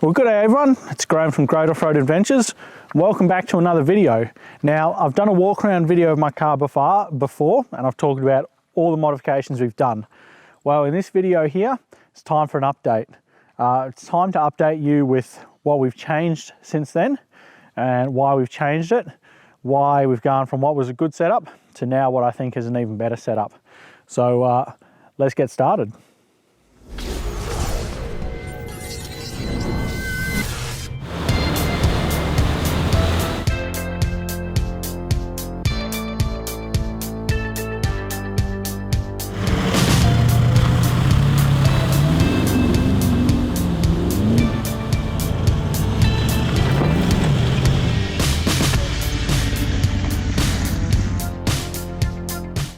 Well, good day everyone, it's Graham from Great Off-Road Adventures. Welcome back to another video. Now, I've done a walk around video of my car before and I've talked about all the modifications we've done. Well, in this video here, it's time for an update. It's time to update you with what we've changed since then and why we've changed it, why we've gone from what was a good setup to now what I think is an even better setup. So let's get started.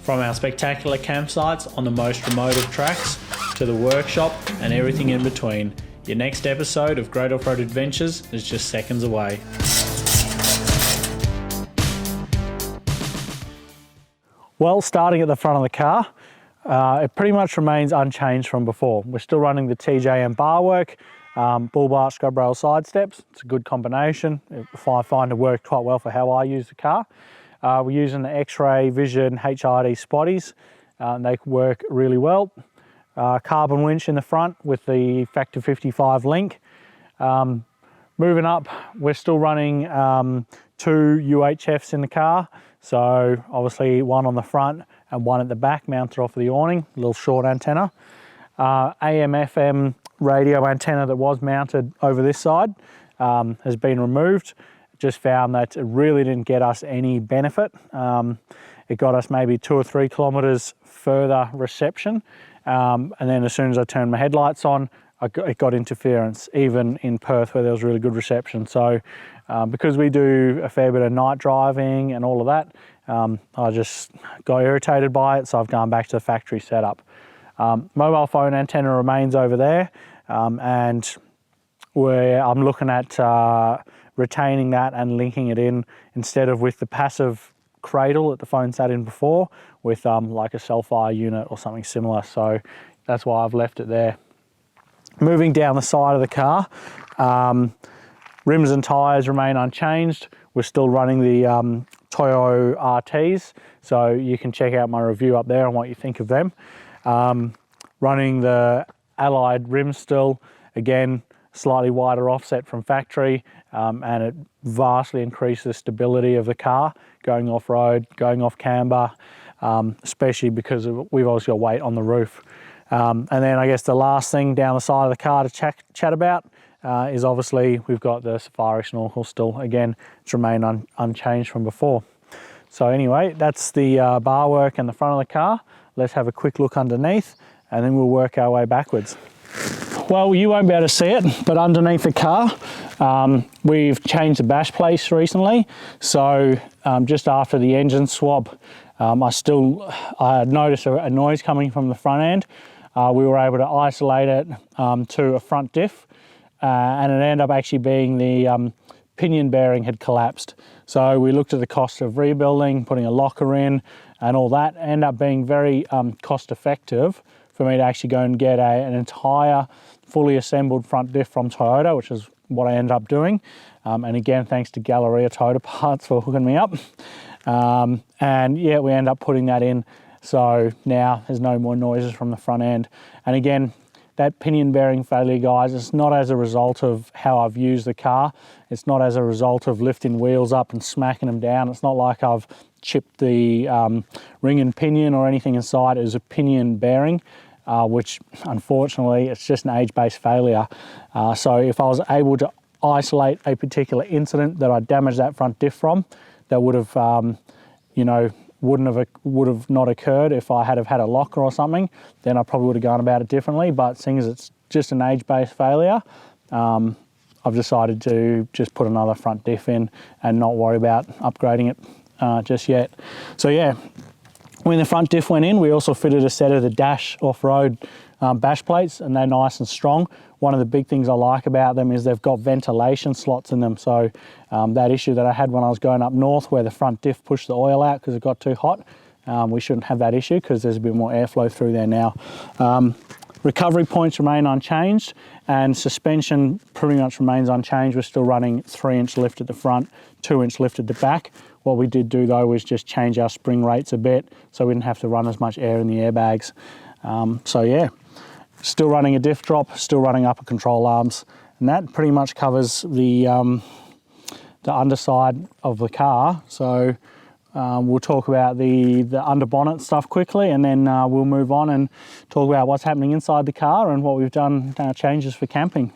From our spectacular campsites on the most remote of tracks to the workshop and everything in between, your next episode of Great Off-Road Adventures is just seconds away. Well, starting at the front of the car, it pretty much remains unchanged from before. We're still running the TJM bar work, bull bar scrub rail side steps. It's a good combination. I find it worked quite well for how I use the car. We're using the X-Ray Vision HRD spotties. They work really well. Carbon winch in the front with the Factor 55 link. Moving up, we're still running 2 UHFs in the car. So obviously one on the front and one at the back mounted off of the awning, a little short antenna. AM/FM radio antenna that was mounted over this side has been removed. Just found that it really didn't get us any benefit. It got us maybe 2 or 3 kilometers further reception. And then as soon as I turned my headlights on, it got interference, even in Perth where there was really good reception. So because we do a fair bit of night driving and all of that, I just got irritated by it. So I've gone back to the factory setup. Mobile phone antenna remains over there. And I'm looking at retaining that and linking it in instead of with the passive cradle that the phone sat in before with like a self-fire unit or something similar. So that's why I've left it there. Moving down the side of the car, rims and tyres remain unchanged. We're still running the Toyo RTs, so you can check out my review up there on what you think of them. Running the Allied rims still, again, slightly wider offset from factory, and it vastly increases the stability of the car going off-road, going off camber, especially because we've also got weight on the roof. And then I guess the last thing down the side of the car to chat about is obviously we've got the Safari snorkel still. Again, it's remained unchanged from before. So anyway, that's the bar work and the front of the car. Let's have a quick look underneath and then we'll work our way backwards. Well, you won't be able to see it, but underneath the car, we've changed the bash plates recently. So just after the engine swap, I had noticed a noise coming from the front end. We were able to isolate it to a front diff, and it ended up actually being the pinion bearing had collapsed. So we looked at the cost of rebuilding, putting a locker in, and all that. Ended up being very cost effective for me to actually go and get an entire fully assembled front diff from Toyota, which is what I ended up doing. And again, thanks to Galleria Toyota Parts for hooking me up. And yeah, we end up putting that in. So now there's no more noises from the front end. And again, that pinion bearing failure, guys, it's not as a result of how I've used the car. It's not as a result of lifting wheels up and smacking them down. It's not like I've chipped the ring and pinion or anything inside. It was a pinion bearing. Which unfortunately it's just an age-based failure. So if I was able to isolate a particular incident that I damaged that front diff from, that would have, would have not occurred if I had had a locker or something, then I probably would have gone about it differently. But seeing as it's just an age-based failure, I've decided to just put another front diff in and not worry about upgrading it just yet. So yeah. When the front diff went in, we also fitted a set of the Dash off-road bash plates, and they're nice and strong. One of the big things I like about them is they've got ventilation slots in them. So that issue that I had when I was going up north where the front diff pushed the oil out because it got too hot, we shouldn't have that issue because there's a bit more airflow through there now. Recovery points remain unchanged, and suspension pretty much remains unchanged. We're still running 3-inch lift at the front, 2-inch lift at the back. What we did do though was just change our spring rates a bit, so we didn't have to run as much air in the airbags. So yeah, still running a diff drop, still running upper control arms, and that pretty much covers the underside of the car. So we'll talk about the under bonnet stuff quickly, and then we'll move on and talk about what's happening inside the car and what we've done changes for camping.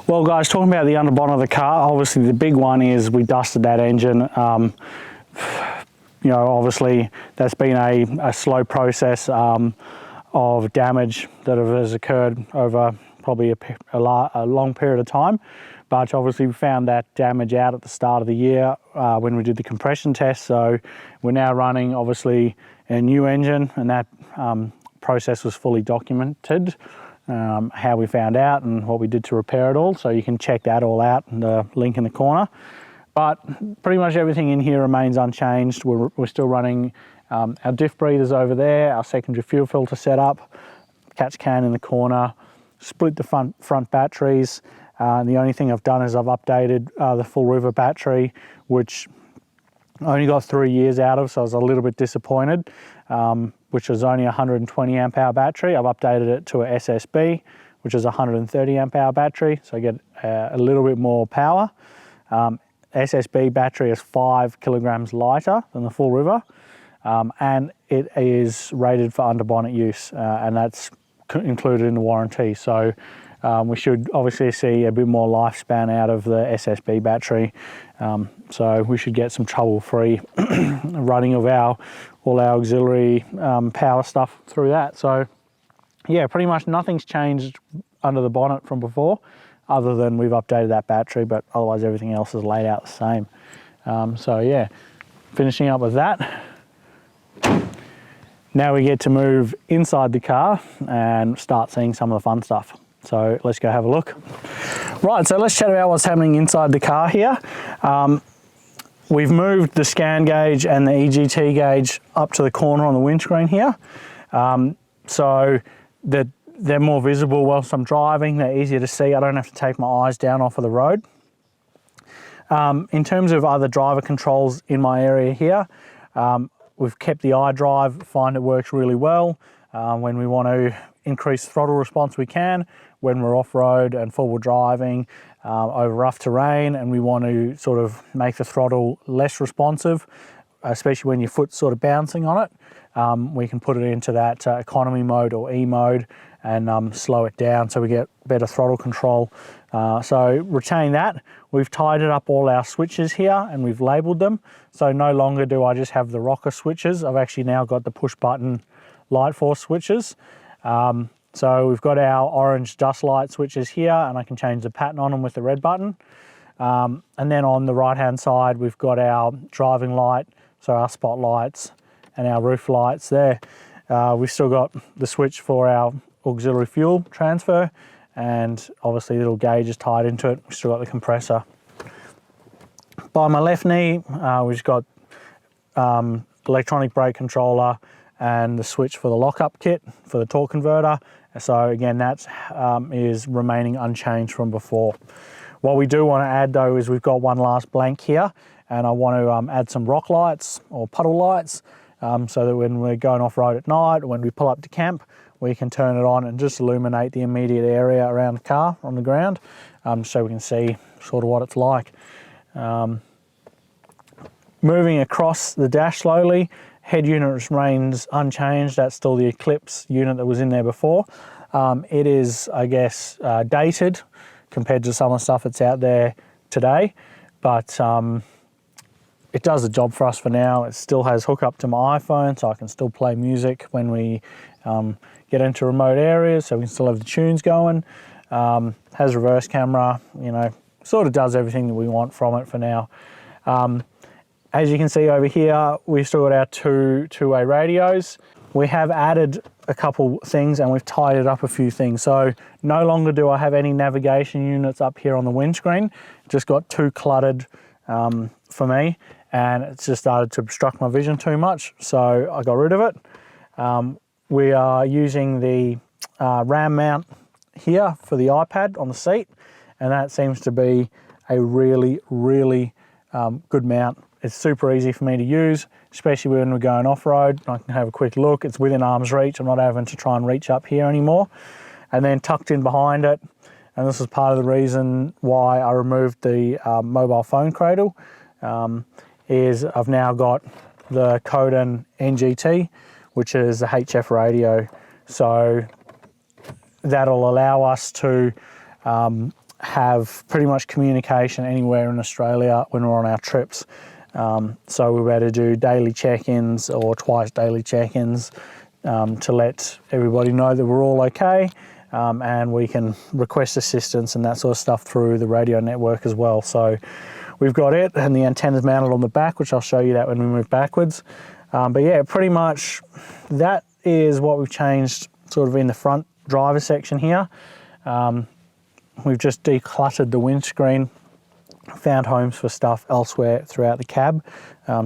Well guys, talking about the under bonnet of the car, obviously the big one is we dusted that engine. You know, obviously that's been a slow process of damage that has occurred over probably a long period of time. But obviously we found that damage out at the start of the year when we did the compression test. So we're now running obviously a new engine, and that process was fully documented, how we found out and what we did to repair it all. So you can check that all out in the link in the corner. But pretty much everything in here remains unchanged. We're still running our diff breathers over there, our secondary fuel filter setup, catch can in the corner, split the front batteries. The only thing I've done is I've updated the full river battery, which I only got 3 years out of, so I was a little bit disappointed, which was only a 120 amp hour battery. I've updated it to a SSB, which is a 130 amp hour battery, so I get a little bit more power. SSB battery is 5 kilograms lighter than the full river, and it is rated for under bonnet use, and that's included in the warranty. So we should obviously see a bit more lifespan out of the SSB battery. So we should get some trouble-free running of all our auxiliary power stuff through that. So yeah, pretty much nothing's changed under the bonnet from before, other than we've updated that battery, but otherwise everything else is laid out the same. So yeah, finishing up with that. Now we get to move inside the car and start seeing some of the fun stuff. So let's go have a look. Right, so let's chat about what's happening inside the car here. We've moved the scan gauge and the EGT gauge up to the corner on the windscreen here. So that they're more visible whilst I'm driving, they're easier to see. I don't have to take my eyes down off of the road. In terms of other driver controls in my area here, we've kept the iDrive, find it works really well. When we want to increase throttle response, we can. When we're off-road and forward driving over rough terrain and we want to sort of make the throttle less responsive, especially when your foot's sort of bouncing on it, we can put it into that economy mode or E mode and slow it down so we get better throttle control. So retain that. We've tidied up all our switches here and we've labeled them. So no longer do I just have the rocker switches. I've actually now got the push button light force switches. So we've got our orange dust light switches here, and I can change the pattern on them with the red button. And then on the right hand side, we've got our driving light, so our spotlights and our roof lights there. We've still got the switch for our auxiliary fuel transfer, and obviously the little gauge is tied into it. We've still got the compressor. By my left knee, we've got electronic brake controller and the switch for the lockup kit for the torque converter. So again, that is remaining unchanged from before. What we do want to add though is we've got one last blank here, and I want to add some rock lights or puddle lights, so that when we're going off-road at night or when we pull up to camp, we can turn it on and just illuminate the immediate area around the car on the ground, so we can see sort of what it's like. Moving across the dash slowly, head unit remains unchanged. That's still the Eclipse unit that was in there before. It is, I guess, dated compared to some of the stuff that's out there today, but it does the job for us for now. It still has hookup to my iPhone, so I can still play music when we get into remote areas, so we can still have the tunes going. Has reverse camera, you know, sort of does everything that we want from it for now. As you can see over here, we've still got our two-way radios. We have added a couple things and we've tidied up a few things. So no longer do I have any navigation units up here on the windscreen. Just got too cluttered for me, and it's just started to obstruct my vision too much. So I got rid of it. We are using the RAM mount here for the iPad on the seat, and that seems to be a really good mount. It's super easy for me to use, especially when we're going off-road. I can have a quick look. It's within arm's reach. I'm not having to try and reach up here anymore. And then tucked in behind it, and this is part of the reason why I removed the mobile phone cradle, is I've now got the Coden NGT, which is a HF radio. So that'll allow us to have pretty much communication anywhere in Australia when we're on our trips. So we're able to do daily check-ins or twice daily check-ins to let everybody know that we're all okay, and we can request assistance and that sort of stuff through the radio network as well. So we've got it, and the antenna's mounted on the back, which I'll show you that when we move backwards. But yeah, pretty much that is what we've changed sort of in the front driver section here. We've just decluttered the windscreen, found homes for stuff elsewhere throughout the cab,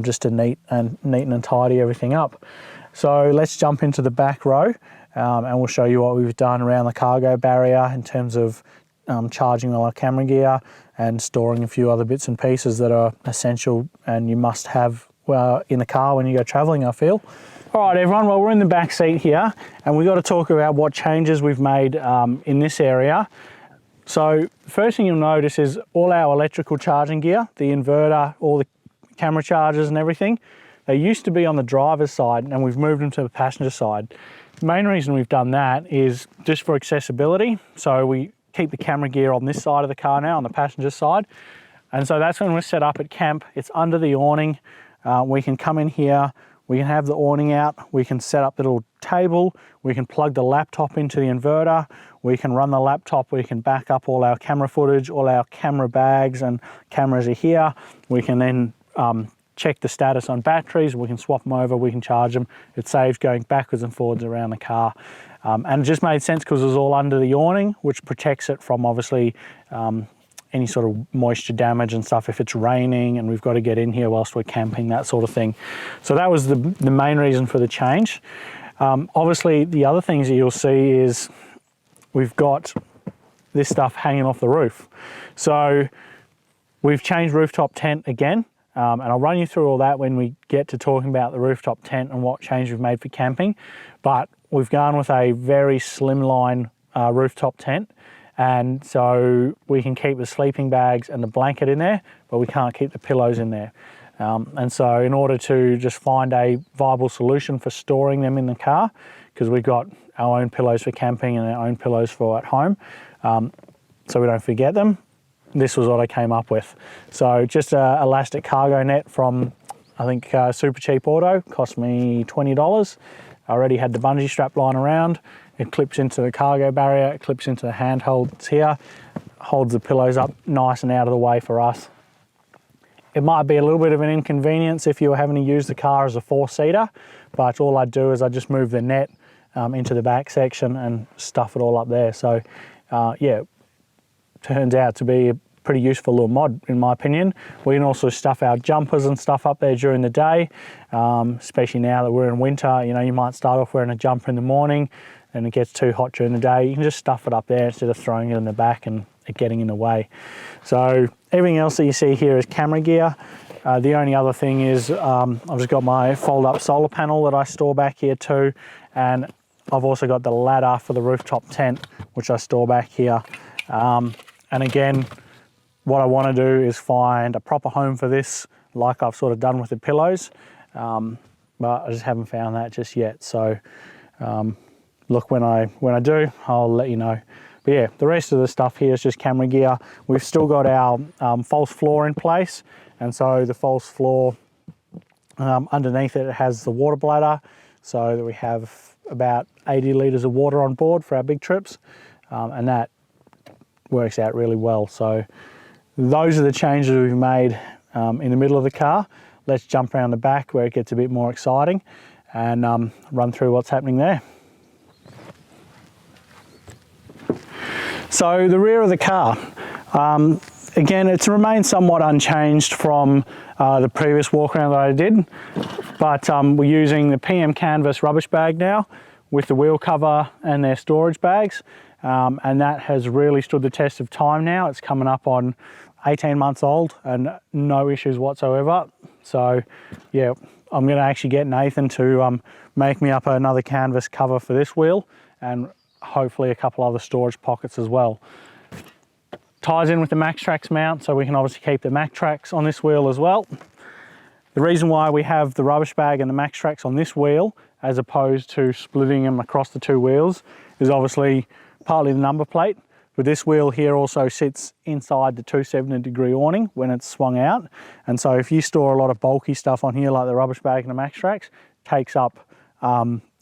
just to neaten and tidy everything up. So let's jump into the back row, and we'll show you what we've done around the cargo barrier in terms of charging all our camera gear and storing a few other bits and pieces that are essential and you must have in the car when you go traveling, I feel. All right, everyone, well, we're in the back seat here, and we've got to talk about what changes we've made in this area. So first thing you'll notice is all our electrical charging gear, the inverter, all the camera chargers and everything, they used to be on the driver's side, and we've moved them to the passenger side. The main reason we've done that is just for accessibility. So we keep the camera gear on this side of the car now, on the passenger side. And so that's when we're set up at camp. It's under the awning. We can come in here, we can have the awning out, we can set up the little table, we can plug the laptop into the inverter, we can run the laptop, we can back up all our camera footage, all our camera bags and cameras are here. We can then check the status on batteries, we can swap them over, we can charge them. It saves going backwards and forwards around the car. And it just made sense because it was all under the awning, which protects it from obviously any sort of moisture damage and stuff if it's raining and we've got to get in here whilst we're camping, that sort of thing. So that was the main reason for the change. Obviously the other things that you'll see is we've got this stuff hanging off the roof. So we've changed rooftop tent again, and I'll run you through all that when we get to talking about the rooftop tent and what change we've made for camping. But we've gone with a very slimline rooftop tent. And so we can keep the sleeping bags and the blanket in there, but we can't keep the pillows in there. And so in order to just find a viable solution for storing them in the car, because we've got our own pillows for camping and our own pillows for at home, so we don't forget them, this was what I came up with. So just an elastic cargo net from, I think, Super Cheap Auto, cost me $20. I already had the bungee strap lying around. It clips into the cargo barrier, it clips into the handholds here, holds the pillows up nice and out of the way for us. It might be a little bit of an inconvenience if you were having to use the car as a 4-seater, but all I do is I just move the net into the back section and stuff it all up there. So yeah, turns out to be a pretty useful little mod in my opinion. We can also stuff our jumpers and stuff up there during the day, especially now that we're in winter. You know, you might start off wearing a jumper in the morning and it gets too hot during the day. You can just stuff it up there instead of throwing it in the back and it getting in the way. So everything else that you see here is camera gear. The only other thing is I've just got my fold-up solar panel that I store back here too, and I've also got the ladder for the rooftop tent, which I store back here. And again, what I want to do is find a proper home for this, like I've sort of done with the pillows, but I just haven't found that just yet. So look, when I do, I'll let you know. But yeah, the rest of the stuff here is just camera gear. We've still got our false floor in place, and so the false floor, underneath it has the water bladder, so that we have about 80 litres of water on board for our big trips, and that works out really well. So those are the changes we've made in the middle of the car. Let's jump around the back where it gets a bit more exciting and run through what's happening there. So the rear of the car, again, it's remained somewhat unchanged from the previous walk around that I did, but we're using the PM Canvas rubbish bag now, with the wheel cover and their storage bags, and that has really stood the test of time now. It's coming up on 18 months old and no issues whatsoever. So yeah, I'm going to actually get Nathan to make me up another canvas cover for this wheel, and hopefully a couple other storage pockets as well. Ties in with the MaxTrax mount, so we can obviously keep the MaxTrax on this wheel as well. The reason why we have the rubbish bag and the MaxTrax on this wheel as opposed to splitting them across the two wheels is obviously partly the number plate, but this wheel here also sits inside the 270-degree awning when it's swung out, and so if you store a lot of bulky stuff on here like the rubbish bag and the MaxTrax, it takes up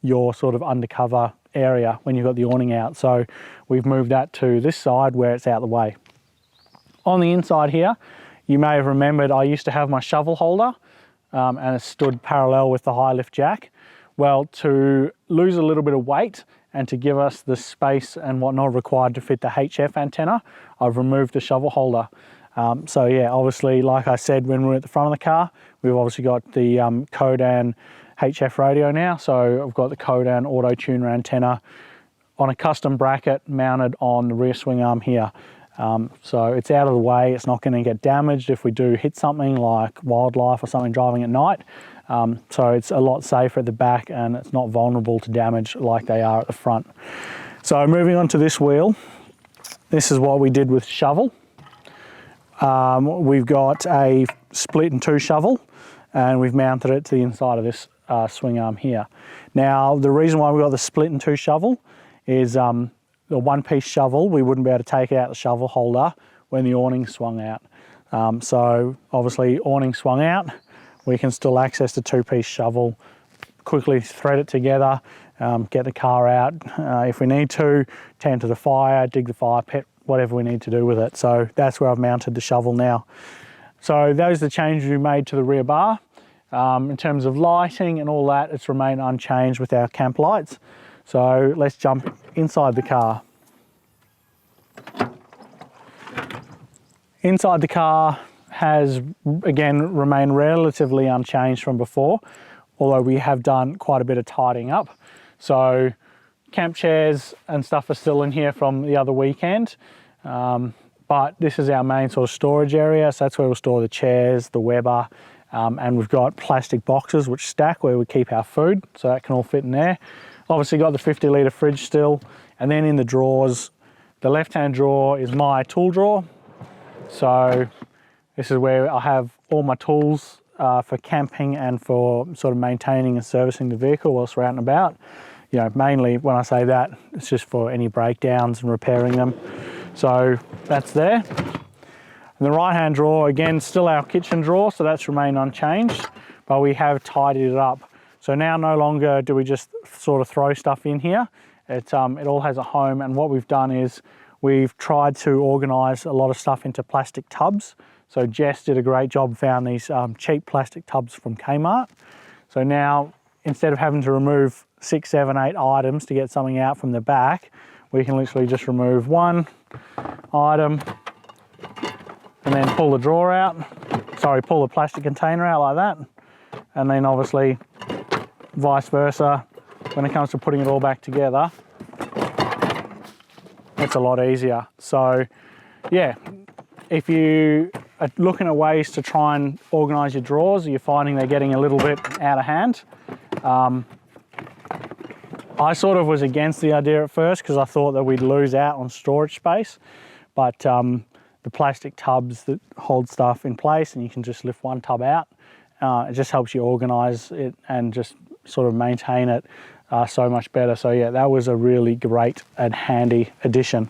your sort of undercover area when you've got the awning out. So we've moved that to this side where it's out of the way. On the inside here, you may have remembered I used to have my shovel holder and it stood parallel with the high lift jack. Well, to lose a little bit of weight and to give us the space and whatnot required to fit the HF antenna, I've removed the shovel holder. So yeah, obviously, like I said, when we're at the front of the car, we've obviously got the Codan HF radio now. So I've got the Codan auto tuner antenna on a custom bracket mounted on the rear swing arm here. So it's out of the way, it's not going to get damaged if we do hit something like wildlife or something driving at night. So it's a lot safer at the back and it's not vulnerable to damage like they are at the front. So moving on to this wheel, this is what we did with shovel. We've got a split in two shovel and we've mounted it to the inside of this swing arm here. Now the reason why we got the split in two shovel is the one-piece shovel, we wouldn't be able to take out the shovel holder when the awning swung out. So obviously awning swung out, we can still access the two-piece shovel, quickly thread it together, get the car out if we need to, tend to the fire, dig the fire pit, whatever we need to do with it. So that's where I've mounted the shovel now. So those are the changes we made to the rear bar. In terms of lighting and all that, it's remained unchanged with our camp lights. So let's jump inside the car. Inside the car has, again, remained relatively unchanged from before, although we have done quite a bit of tidying up. So camp chairs and stuff are still in here from the other weekend, but this is our main sort of storage area. So that's where we'll store the chairs, the Weber, and we've got plastic boxes which stack where we keep our food, so that can all fit in there. Obviously got the 50-litre fridge still, and then in the drawers, the left-hand drawer is my tool drawer. So this is where I have all my tools for camping and for sort of maintaining and servicing the vehicle whilst we're out and about. You know, mainly when I say that, it's just for any breakdowns and repairing them. So that's there. And the right-hand drawer, again, still our kitchen drawer, so that's remained unchanged, but we have tidied it up. So now no longer do we just sort of throw stuff in here. It all has a home, and what we've done is we've tried to organise a lot of stuff into plastic tubs. So Jess did a great job, found these cheap plastic tubs from Kmart. So now, instead of having to remove 6, 7, 8 items to get something out from the back, we can literally just remove one item and then pull the drawer out. Sorry, pull the plastic container out like that. And then obviously vice versa, when it comes to putting it all back together, it's a lot easier. So yeah, if you are looking at ways to try and organise your drawers, you're finding they're getting a little bit out of hand. I sort of was against the idea at first because I thought that we'd lose out on storage space, but the plastic tubs that hold stuff in place and you can just lift one tub out, it just helps you organise it and just sort of maintain it so much better. So yeah, that was a really great and handy addition.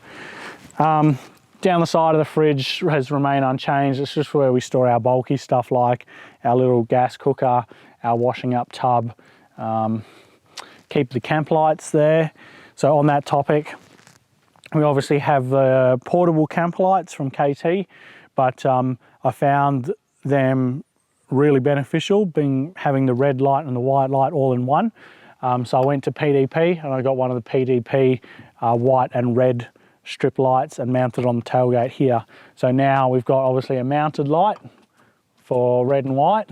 Down the side of the fridge has remained unchanged. It's just where we store our bulky stuff like our little gas cooker, our washing up tub, keep the camp lights there. So on that topic, we obviously have the portable camp lights from KT, but I found them really beneficial, having the red light and the white light all in one. So I went to PDP and I got one of the PDP white and red strip lights and mounted on the tailgate here. So now we've got obviously a mounted light for red and white,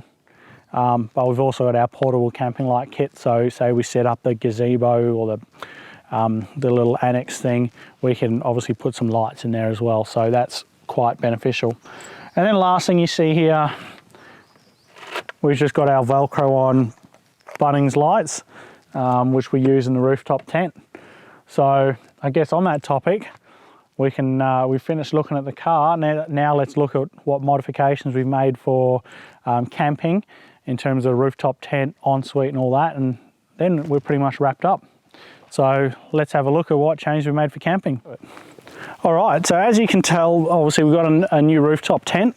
but we've also got our portable camping light kit. So say we set up the gazebo or the little annex thing, we can obviously put some lights in there as well. So that's quite beneficial. And then last thing you see here, we've just got our Velcro on Bunnings lights, which we use in the rooftop tent. So I guess on that topic, we finished looking at the car. Now let's look at what modifications we've made for camping in terms of rooftop tent, ensuite and all that, and then we're pretty much wrapped up. So let's have a look at what change we made for camping. All right, so as you can tell, obviously we've got a new rooftop tent.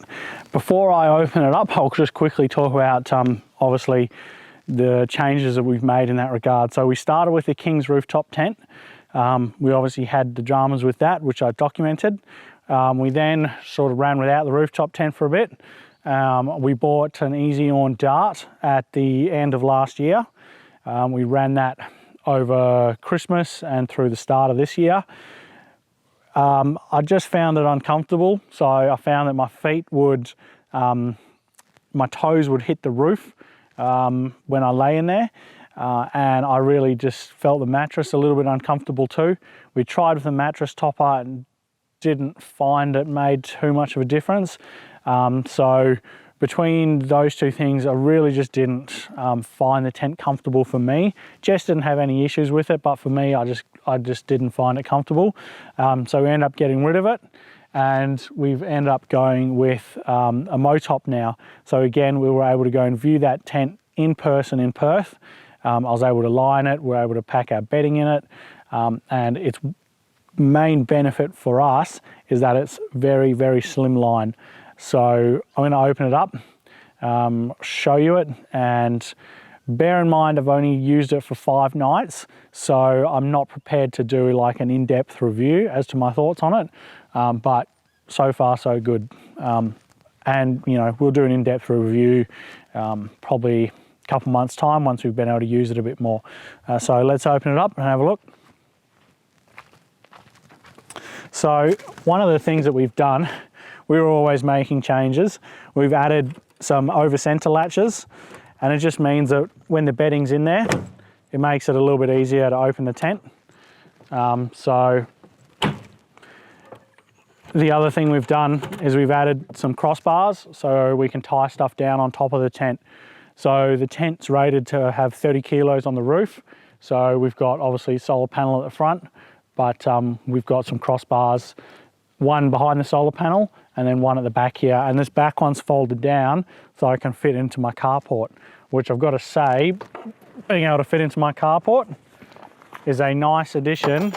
Before I open it up, I'll just quickly talk about obviously the changes that we've made in that regard. So we started with the King's rooftop tent. We obviously had the dramas with that, which I documented. We then sort of ran without the rooftop tent for a bit. We bought an Easy On Dart at the end of last year. We ran that over Christmas and through the start of this year. I just found it uncomfortable, so I found that my feet would, my toes would hit the roof when I lay in there, and I really just felt the mattress a little bit uncomfortable too. We tried with the mattress topper and didn't find it made too much of a difference. So between those two things, I really just didn't find the tent comfortable for me. Jess didn't have any issues with it, but for me, I just didn't find it comfortable. So we ended up getting rid of it, and we've ended up going with a Motop now. So again, we were able to go and view that tent in person in Perth. I was able to lie in it, we were able to pack our bedding in it, and its main benefit for us is that it's very, very slim line. So I'm going to open it up, show you it, and bear in mind I've only used it for 5 nights, so I'm not prepared to do like an in-depth review as to my thoughts on it, but so far so good. And you know, we'll do an in-depth review probably a couple months time once we've been able to use it a bit more. So let's open it up and have a look. So one of the things that we've done, we were always making changes. We've added some over center latches, and it just means that when the bedding's in there, it makes it a little bit easier to open the tent. So the other thing we've done is we've added some crossbars so we can tie stuff down on top of the tent. So the tent's rated to have 30 kilos on the roof. So we've got obviously solar panel at the front, but we've got some crossbars, one behind the solar panel and then one at the back here. And this back one's folded down so I can fit into my carport, which I've got to say, being able to fit into my carport is a nice addition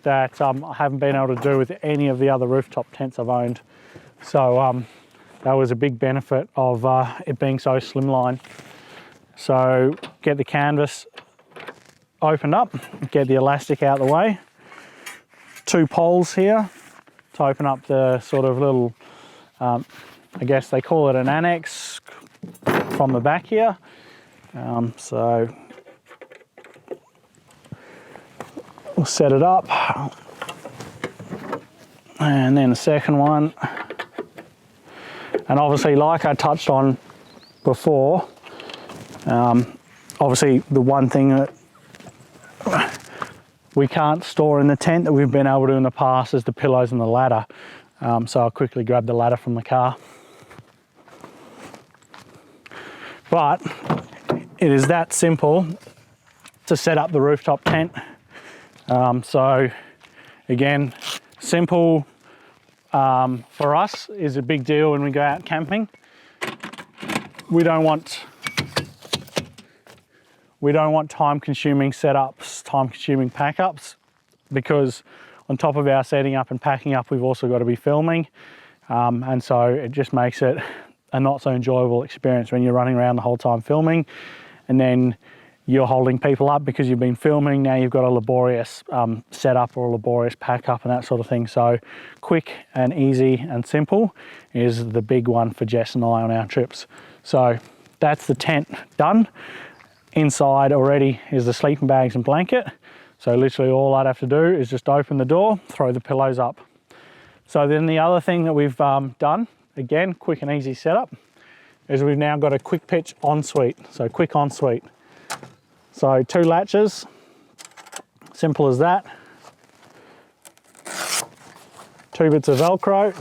that I haven't been able to do with any of the other rooftop tents I've owned. So that was a big benefit of it being so slimline. So get the canvas opened up, get the elastic out of the way. 2 poles here to open up the sort of little, I guess they call it an annex from the back here. So we'll set it up. And then the second one. And obviously, like I touched on before, obviously the one thing that we can't store in the tent that we've been able to in the past is the pillows and the ladder. So I'll quickly grab the ladder from the car. But it is that simple to set up the rooftop tent. So again, simple for us is a big deal when we go out camping. We don't want time-consuming setups, time-consuming pack-ups, because on top of our setting up and packing up, we've also got to be filming, and so it just makes it a not so enjoyable experience when you're running around the whole time filming, and then you're holding people up because you've been filming. Now you've got a laborious setup or a laborious pack up and that sort of thing. So quick and easy and simple is the big one for Jess and I on our trips. So that's the tent done. Inside already is the sleeping bags and blanket. So literally all I'd have to do is just open the door, throw the pillows up. So then the other thing that we've done, again, quick and easy setup, is we've now got a quick pitch ensuite, so quick ensuite. So 2 latches, simple as that. 2 bits of Velcro.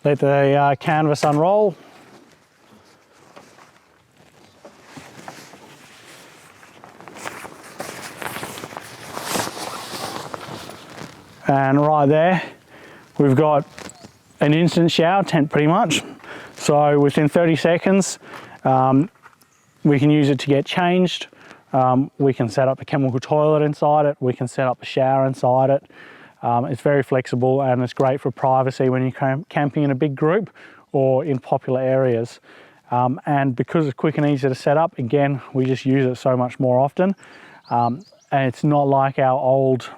Let the canvas unroll. And right there, we've got an instant shower tent pretty much. So within 30 seconds, we can use it to get changed. We can set up a chemical toilet inside it. We can set up a shower inside it. It's very flexible and it's great for privacy when you're camping in a big group or in popular areas. And because it's quick and easy to set up, again, we just use it so much more often. And it's not like our old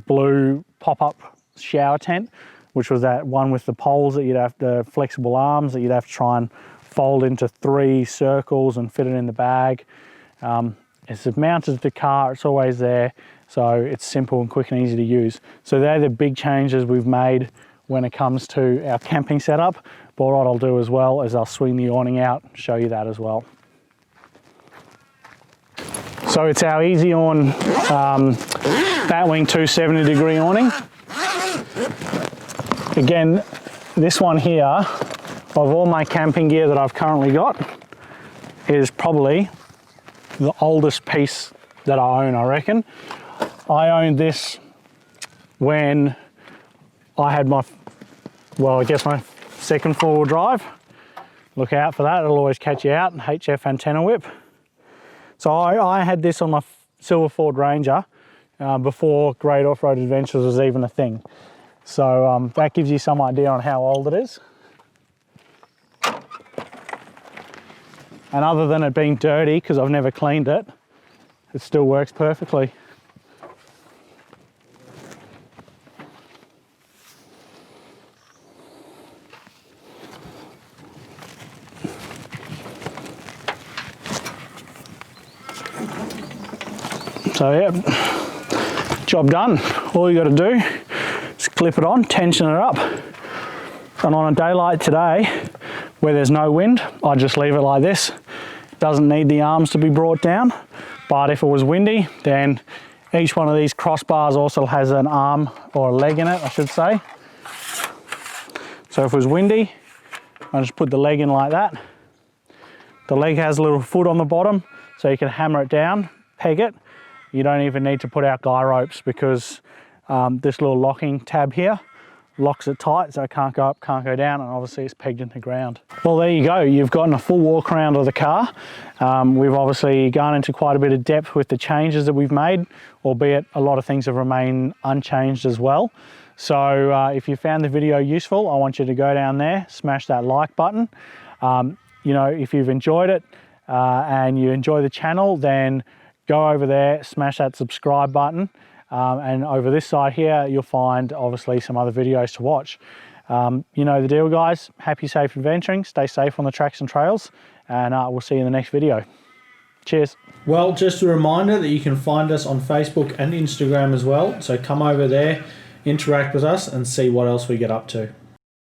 blue pop-up shower tent, which was that one with the poles that you'd have, the flexible arms that you'd have to try and fold into 3 circles and fit it in the bag. It's mounted to the car, it's always there, so it's simple and quick and easy to use. So they're the big changes we've made when it comes to our camping setup. But what I'll do as well is I'll swing the awning out, show you that as well. So it's our Easy On Batwing 270-degree awning. Again, this one here, of all my camping gear that I've currently got, is probably the oldest piece that I own, I reckon. I owned this when I had my, well, I guess my second 4-wheel drive. Look out for that, it'll always catch you out. HF antenna whip. So I had this on my silver Ford Ranger before Great Off-Road Adventures was even a thing. So that gives you some idea on how old it is. And other than it being dirty, because I've never cleaned it, it still works perfectly. So yeah, job done. All you got to do is clip it on, tension it up. And on a day like today, where there's no wind, I just leave it like this. It doesn't need the arms to be brought down. But if it was windy, then each one of these crossbars also has an arm or a leg in it, I should say. So if it was windy, I just put the leg in like that. The leg has a little foot on the bottom, so you can hammer it down, peg it. You don't even need to put out guy ropes because this little locking tab here locks it tight so it can't go up, can't go down, and obviously it's pegged into the ground. Well, there you go. You've gotten a full walk around of the car. We've obviously gone into quite a bit of depth with the changes that we've made, albeit a lot of things have remained unchanged as well. So if you found the video useful, I want you to go down there, smash that like button. You know, if you've enjoyed it and you enjoy the channel, then go over there, smash that subscribe button. And over this side here, you'll find obviously some other videos to watch. You know the deal, guys. Happy, safe adventuring. Stay safe on the tracks and trails, and we'll see you in the next video. Cheers. Well, just a reminder that you can find us on Facebook and Instagram as well. So come over there, interact with us, and see what else we get up to.